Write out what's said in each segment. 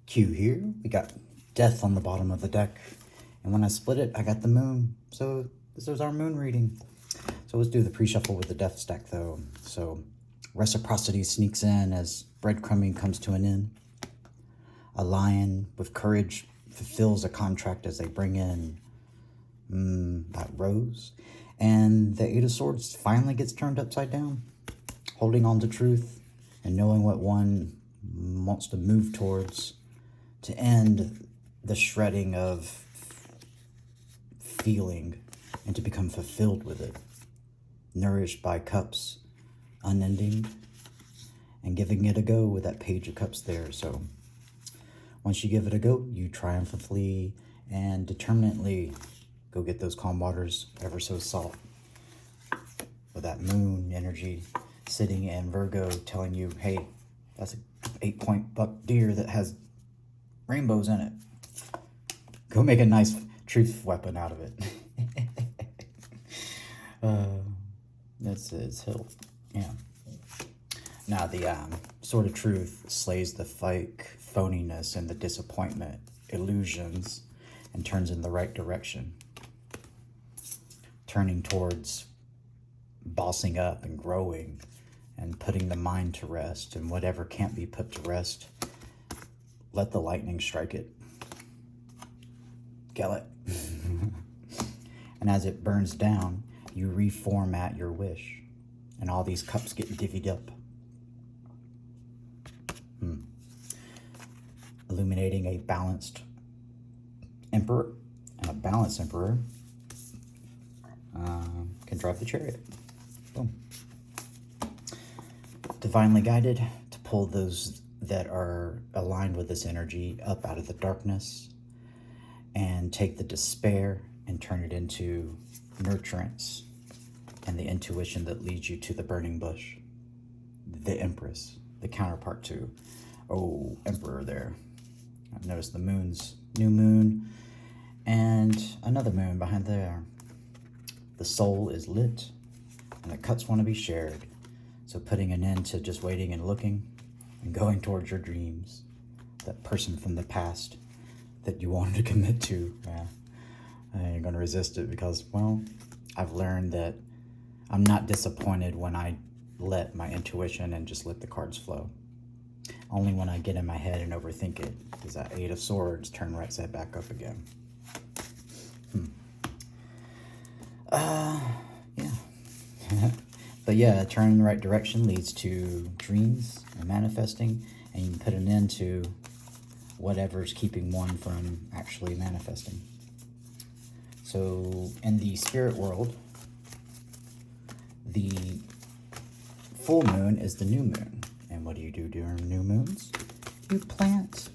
Q here. We got death on the bottom of the deck. And when I split it, I got the moon. So this is our moon reading. So let's do the pre-shuffle with the death stack though. So reciprocity sneaks in as breadcrumbing comes to an end. A lion with courage fulfills a contract as they bring in that rose. And the Eight of Swords finally gets turned upside down. Holding on to truth and knowing what one wants to move towards to end the shredding of feeling and to become fulfilled with it. Nourished by cups, unending, and giving it a go with that Page of Cups there. So once you give it a go, you triumphantly and determinately go get those calm waters ever so salt. With that moon energy sitting in Virgo telling you, hey, that's an 8-point buck deer that has rainbows in it. Go make a nice truth weapon out of it. That's its hill. Yeah. Now the Sword of Truth slays the fake phoniness and the disappointment, illusions, and turns in the right direction. Turning towards bossing up and growing and putting the mind to rest, and whatever can't be put to rest, let the lightning strike it. Kill it. And as it burns down, you reformat your wish, and all these cups get divvied up. Illuminating a balanced emperor, and a balanced emperor can drive the chariot. Boom. Divinely guided to pull those that are aligned with this energy up out of the darkness and take the despair and turn it into nurturance and the intuition that leads you to the burning bush. The Empress, the counterpart to, Emperor there. I've noticed the moon's new moon and another moon behind there. The soul is lit and the cuts want to be shared. So putting an end to just waiting and looking and going towards your dreams. That person from the past that you wanted to commit to. Yeah, I ain't going to resist it because, well, I've learned that I'm not disappointed when I let my intuition and just let the cards flow. Only when I get in my head and overthink it does that Eight of Swords turn right side back up again. Yeah. But yeah, turning in the right direction leads to dreams and manifesting, and you can put an end to whatever's keeping one from actually manifesting. So in the spirit world, the full moon is the new moon. And what do you do during new moons? You plant.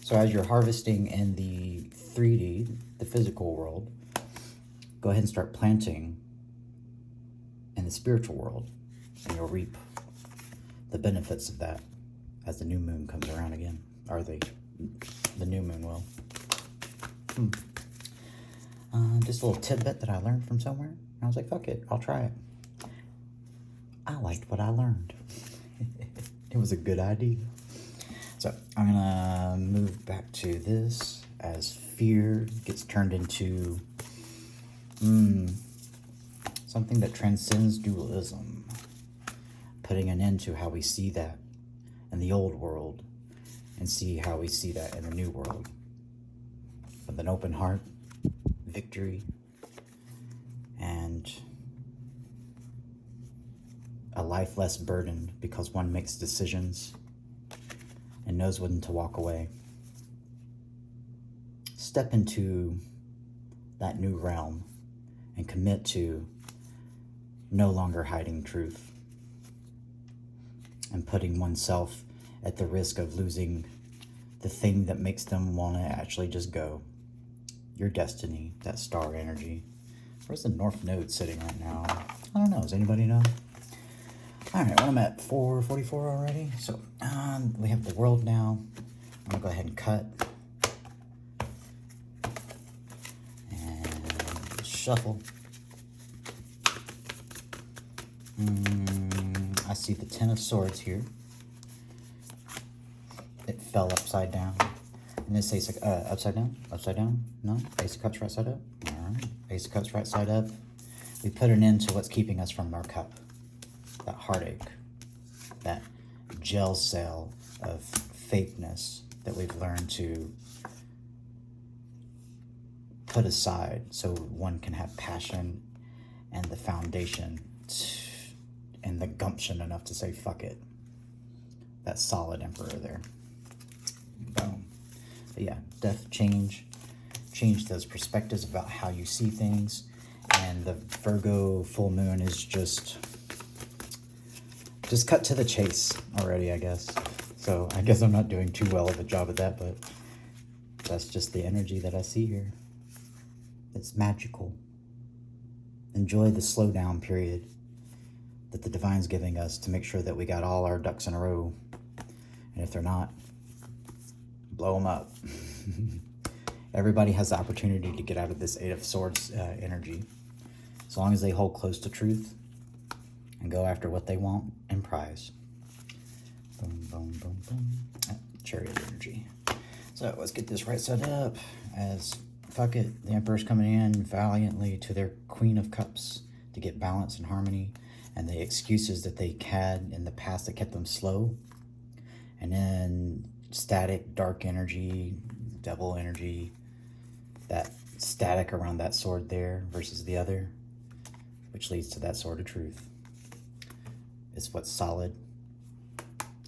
So as you're harvesting in the 3D, the physical world, go ahead and start planting in the spiritual world, and you'll reap the benefits of that as the new moon comes around again. Or the new moon will. Just a little tidbit that I learned from somewhere. I was like, fuck it, I'll try it. I liked what I learned. It was a good idea. So I'm gonna move back to this as fear gets turned into something that transcends dualism, putting an end to how we see that in the old world and see how we see that in the new world. With an open heart, victory, and a life less burdened because one makes decisions and knows when to walk away. Step into that new realm and commit to no longer hiding truth and putting oneself at the risk of losing the thing that makes them want to actually just go. Your destiny, that star energy. Where's the North Node sitting right now? I don't know. Does anybody know? All right, well, I'm at 4:44 already. So we have the world now. I'm going to go ahead and cut. And shuffle. I see the Ten of Swords here. it fell upside down. And this Ace of, upside down, no? Ace of Cups right side up, all right. Ace of Cups right side up. We put an end to what's keeping us from our cup. That heartache, that gel cell of fakeness that we've learned to put aside so one can have passion and the foundation and the gumption enough to say, fuck it. That solid Emperor there. Boom. But yeah, change those perspectives about how you see things. And the Virgo full moon is just cut to the chase already, I guess. So I guess I'm not doing too well of a job at that, but that's just the energy that I see here. It's magical. Enjoy the slowdown period that the Divine's giving us to make sure that we got all our ducks in a row. And if they're not, blow them up. Everybody has the opportunity to get out of this Eight of Swords energy. As long as they hold close to truth and go after what they want and prize. Boom, boom, boom, boom. Chariot energy. So let's get this right side up as, fuck it, the Emperor's coming in valiantly to their Queen of Cups to get balance and harmony, and the excuses that they had in the past that kept them slow. And then static, dark energy, devil energy, that static around that sword there versus the other, which leads to that sword of truth. It's what's solid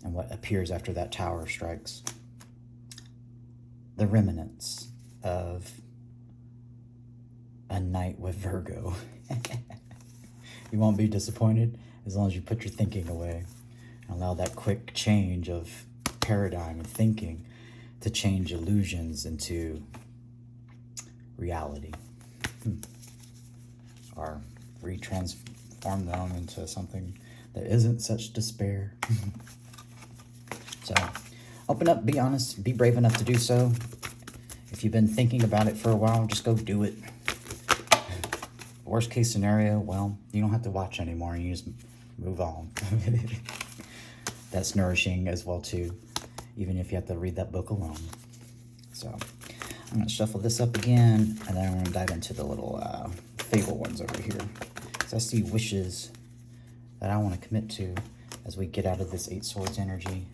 and what appears after that tower strikes. The remnants of a night with Virgo. You won't be disappointed as long as you put your thinking away and allow that quick change of paradigm and thinking to change illusions into reality. Or retransform them into something that isn't such despair. So open up, be honest, be brave enough to do so. If you've been thinking about it for a while, just go do it. Worst case scenario, well, you don't have to watch anymore, you just move on. That's nourishing as well too, even if you have to read that book alone. So I'm gonna shuffle this up again, and then I'm gonna dive into the little fable ones over here. So I see wishes that I want to commit to as we get out of this Eight Swords energy.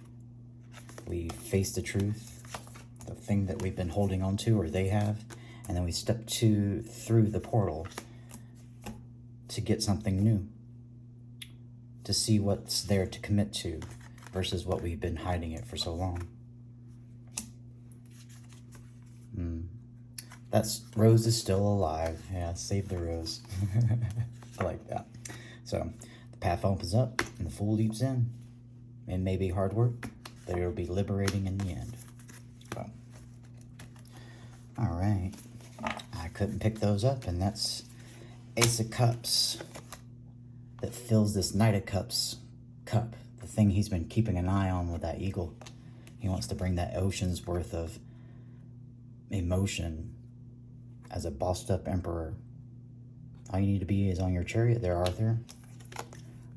We face the truth, the thing that we've been holding on to, or they have, and then we step through the portal to get something new, to see what's there to commit to versus what we've been hiding it for so long. That's Rose is still alive. Yeah, save the Rose. I like that. So the path opens up and the Fool leaps in. It may be hard work, but it'll be liberating in the end. So, all right. I couldn't pick those up, and that's Ace of Cups that fills this Knight of Cups cup, the thing he's been keeping an eye on with that eagle. He wants to bring that ocean's worth of emotion as a bossed up emperor. All you need to be is on your chariot there, Arthur.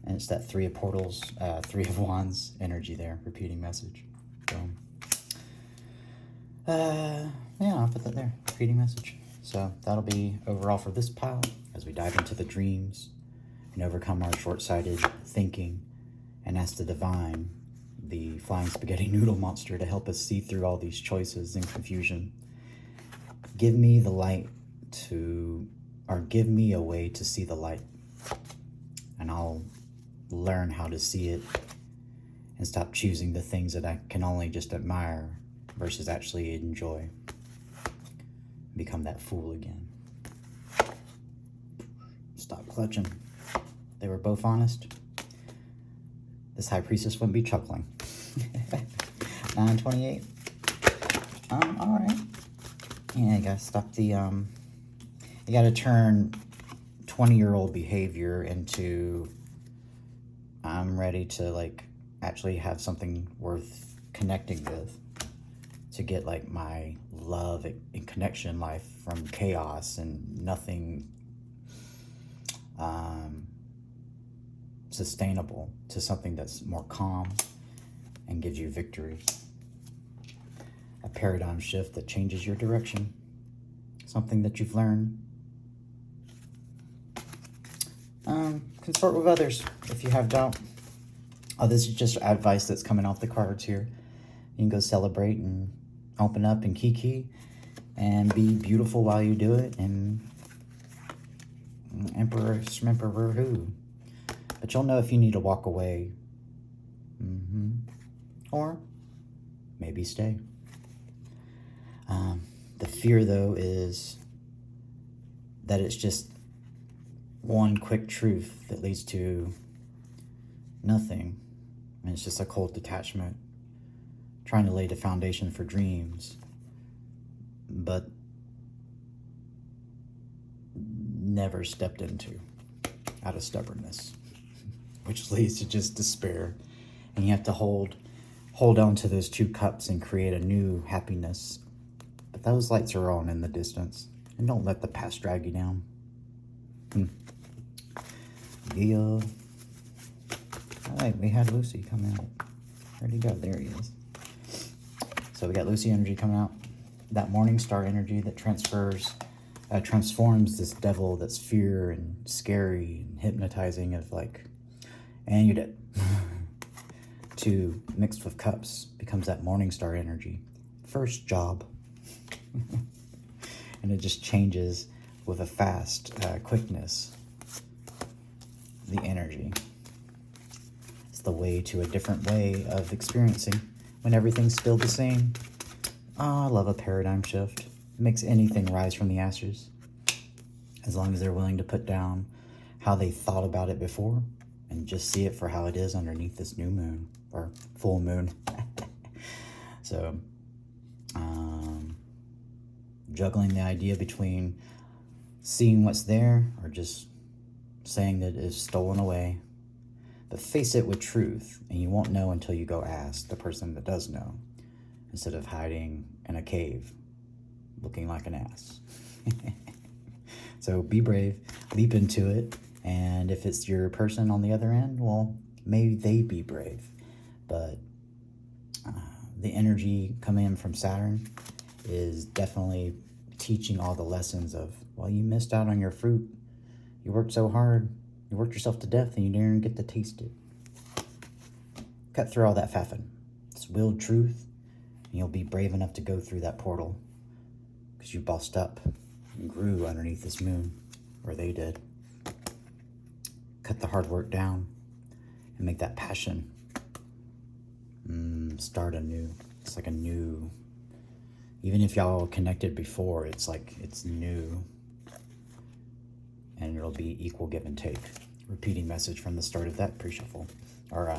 And it's that Three of Portals, Three of Wands energy there, repeating message. Boom. Yeah, I'll put that there, repeating message. So that'll be overall for this pile as we dive into the dreams and overcome our short-sighted thinking and ask the Divine, the flying spaghetti noodle monster, to help us see through all these choices and confusion. Give me the light or give me a way to see the light, and I'll learn how to see it and stop choosing the things that I can only just admire versus actually enjoy. Become that fool again. Stop clutching. They were both honest. This High Priestess wouldn't be chuckling. 928. All right. Yeah, you gotta stop the, you gotta turn 20-year-old behavior into, I'm ready to, like, actually have something worth connecting with, to get, like, my love and connection life from chaos and nothing sustainable to something that's more calm and gives you victory. a paradigm shift that changes your direction, something that you've learned. Consort with others if you have doubt. Oh, this is just advice that's coming off the cards here. You can go celebrate and open up and kiki and be beautiful while you do it, and Emperor who. But you'll know if you need to walk away. Or maybe stay. The fear, though, is that it's just one quick truth that leads to nothing. And it's just a cold detachment, trying to lay the foundation for dreams, but never stepped into out of stubbornness, which leads to just despair. And you have to hold on to those two cups and create a new happiness. But those lights are on in the distance, and don't let the past drag you down. Yeah. All right, we had Lucy come out. Where'd he go? There he is. So we got Lucy energy coming out. That morning star energy that transforms this devil that's fear and scary and hypnotizing of like, and you did. To mixed with cups becomes that morning star energy. First job. And it just changes with a fast quickness. The energy. It's the way to a different way of experiencing when everything's still the same. I love a paradigm shift. It makes anything rise from the ashes. As long as they're willing to put down how they thought about it before and just see it for how it is underneath this new moon or full moon. So, juggling the idea between seeing what's there or just saying that it's stolen away. But face it with truth, and you won't know until you go ask the person that does know, instead of hiding in a cave looking like an ass. So be brave, leap into it, and if it's your person on the other end, well, maybe they be brave. But the energy coming in from Saturn is definitely teaching all the lessons of, well, you missed out on your fruit. You worked so hard. You worked yourself to death and you didn't even get to taste it. Cut through all that faffing. It's willed truth, and you'll be brave enough to go through that portal because you bossed up and grew underneath this moon, or they did. Cut the hard work down and make that passion start anew. It's like a new, even if y'all connected before, it's like it's new, and it'll be equal give and take. Repeating message from the start of that pre-shuffle, or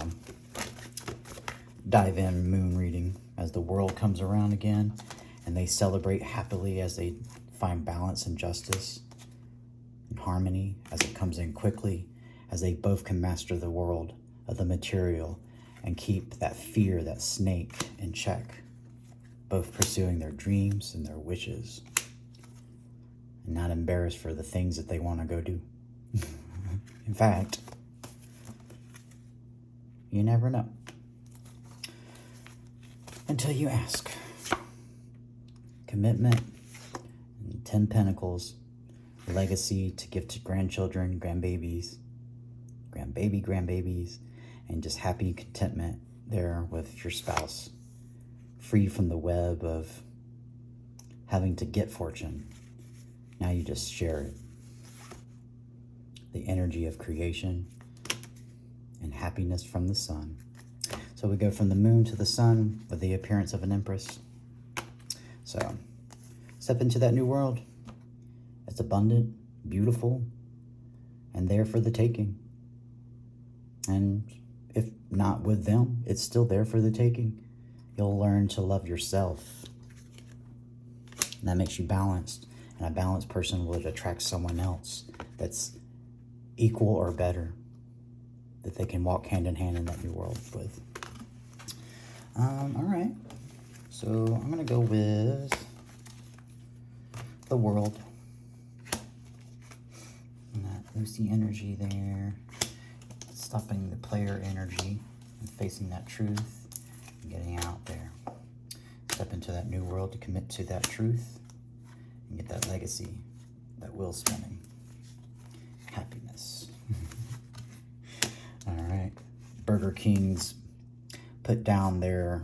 dive in moon reading as the world comes around again, and they celebrate happily as they find balance and justice and harmony as it comes in quickly, as they both can master the world of the material and keep that fear, that snake, in check, both pursuing their dreams and their wishes, and not embarrassed for the things that they want to go do. In fact, you never know until you ask. Commitment, and 10 Pentacles, legacy to give to grandchildren, grandbabies, and just happy contentment there with your spouse, free from the web of having to get fortune. Now you just share it. The energy of creation and happiness from the sun. So we go from the moon to the sun with the appearance of an empress. So step into that new world. It's abundant, beautiful, and there for the taking. And if not with them, it's still there for the taking. You'll learn to love yourself. And that makes you balanced. And a balanced person would attract someone else that's equal or better, that they can walk hand in hand in that new world with. All right. So I'm going to go with the world. And that Lucy energy there. Stopping the player energy and facing that truth and getting out there. So step into that new world to commit to that truth and get that legacy, that wheel spinning. Happiness. All right. Burger Kings put down their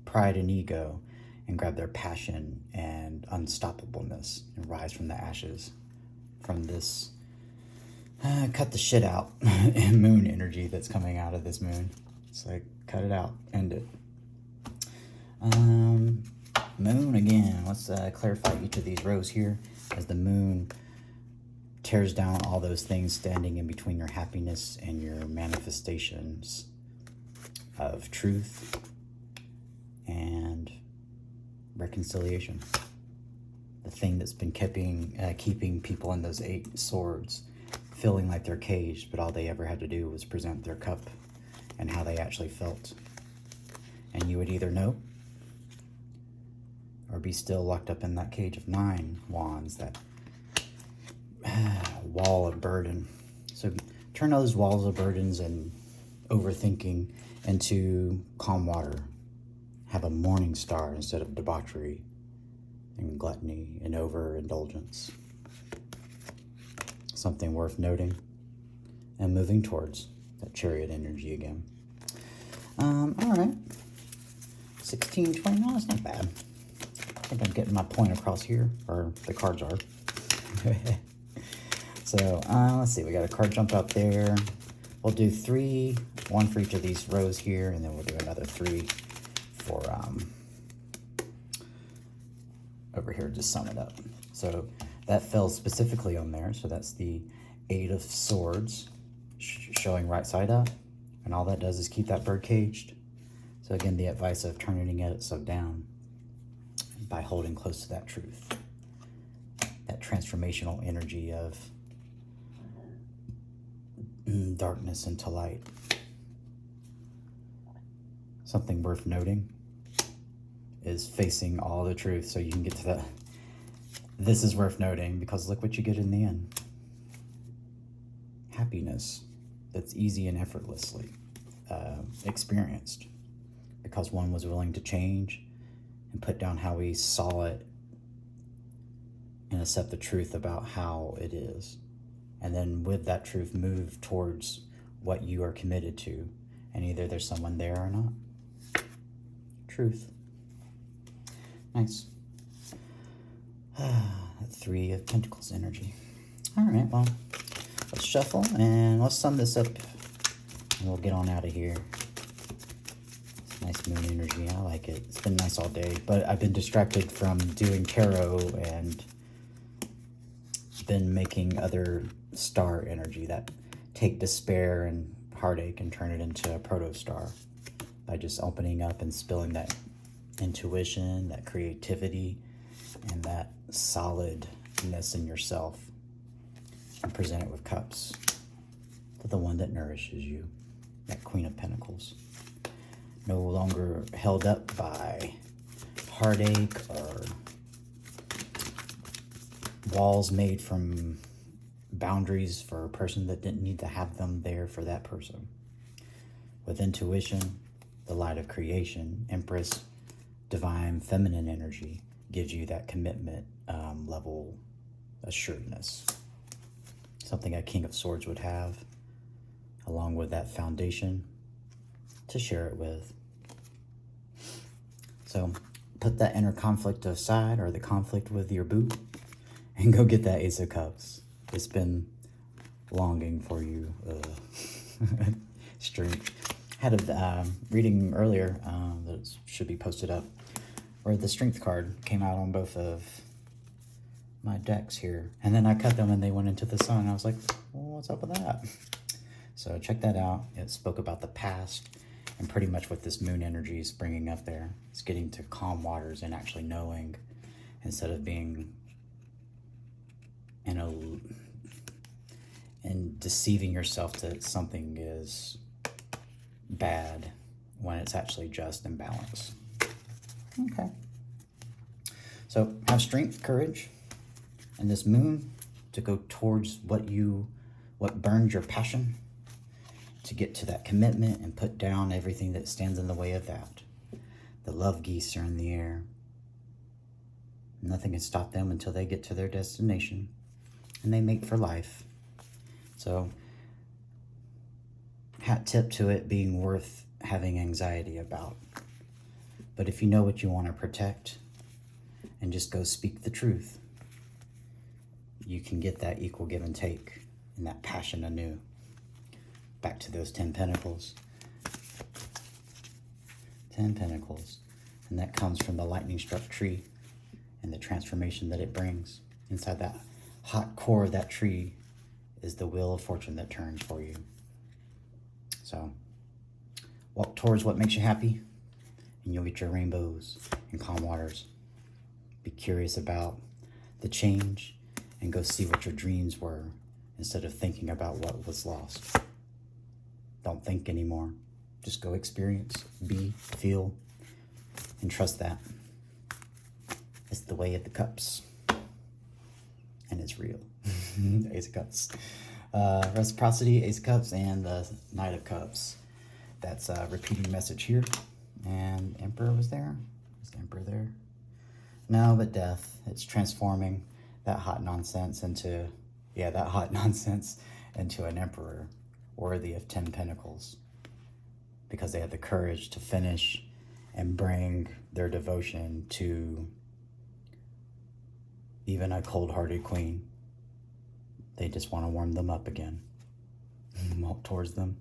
pride and ego and grab their passion and unstoppableness and rise from the ashes from this cut the shit out moon energy that's coming out of this moon. It's like, cut it out, end it. Moon again. Let's clarify each of these rows here as the moon tears down all those things standing in between your happiness and your manifestations of truth and reconciliation. The thing that's been keeping people in those 8 swords feeling like they're caged, but all they ever had to do was present their cup and how they actually felt. And you would either know or be still locked up in that cage of 9 wands, that wall of burden. So turn those walls of burdens and overthinking into calm water. Have a morning star instead of debauchery and gluttony and overindulgence. Something worth noting and moving towards that chariot energy again. All right. 1620, no, that's not bad. I think I'm getting my point across here, or the cards are. So let's see, we got a card jump up there. We'll do 3, 1 for each of these rows here, and then we'll do another 3 for over here to sum it up. So that fell specifically on there. So that's the 8 of Swords showing right side up, and all that does is keep that bird caged. So again, the advice of turning it upside down by holding close to that truth, that transformational energy of darkness into light. Something worth noting is facing all the truth, so you can get to that. This is worth noting because look what you get in the end. Happiness that's easy and effortlessly experienced because one was willing to change and put down how he saw it and accept the truth about how it is. And then with that truth, move towards what you are committed to. And either there's someone there or not. Truth. Nice. 3 of Pentacles energy. All right, well, let's shuffle and let's sum this up. And we'll get on out of here. It's nice moon energy. I like it. It's been nice all day. But I've been distracted from doing tarot and been making other star energy that take despair and heartache and turn it into a proto-star by just opening up and spilling that intuition, that creativity, and that solidness in yourself, and present it with cups to the one that nourishes you, that Queen of Pentacles. No longer held up by heartache or walls made from boundaries for a person that didn't need to have them there for that person. With intuition, the light of creation, Empress, divine feminine energy gives you that commitment level assuredness. Something a King of Swords would have, along with that foundation to share it with. So put that inner conflict aside, or the conflict with your boo, and go get that Ace of Cups. It's been longing for you. Strength. Had a reading earlier that should be posted up, where the Strength card came out on both of my decks here. And then I cut them and they went into the sun. I was like, well, what's up with that? So check that out. It spoke about the past and pretty much what this moon energy is bringing up there. It's getting to calm waters and actually knowing instead of being and deceiving yourself that something is bad when it's actually just and balanced. Okay. So have strength, courage, and this moon to go towards what burns your passion, to get to that commitment and put down everything that stands in the way of that. The love geese are in the air. Nothing can stop them until they get to their destination, and they mate for life. So, hat tip to it being worth having anxiety about. But if you know what you want to protect and just go speak the truth, you can get that equal give and take and that passion anew. Back to those 10 pentacles. 10 pentacles. And that comes from the lightning struck tree and the transformation that it brings. Inside that hot core of that tree is the wheel of fortune that turns for you. So walk towards what makes you happy, and you'll get your rainbows and calm waters. Be curious about the change and go see what your dreams were instead of thinking about what was lost. Don't think anymore. Just go experience, be, feel, and trust that. It's the way of the cups. And it's real. Ace of Cups. Reciprocity, Ace of Cups, and the Knight of Cups. That's a repeating message here. And Emperor was there? Is the Emperor there? No, but Death. It's transforming that hot nonsense into, into an Emperor worthy of 10 Pentacles. Because they had the courage to finish and bring their devotion to even a cold-hearted queen. They just want to warm them up again. Walk towards them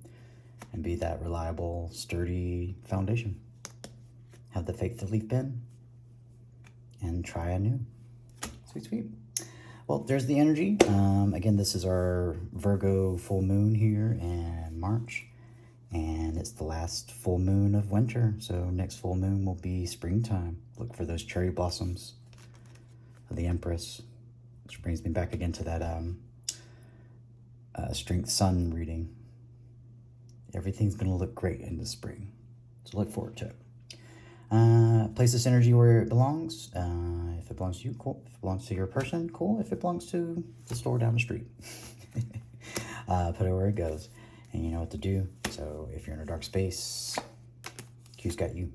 and be that reliable, sturdy foundation. Have the faith to leap in and try anew. Sweet, sweet. Well, there's the energy. Again, this is our Virgo full moon here in March. And it's the last full moon of winter. So next full moon will be springtime. Look for those cherry blossoms of the Empress. Which brings me back again to that Strength Sun reading. Everything's going to look great in the spring. So look forward to it. Place this energy where it belongs. If it belongs to you, cool. If it belongs to your person, cool. If it belongs to the store down the street, put it where it goes. And you know what to do. So if you're in a dark space, Q's got you.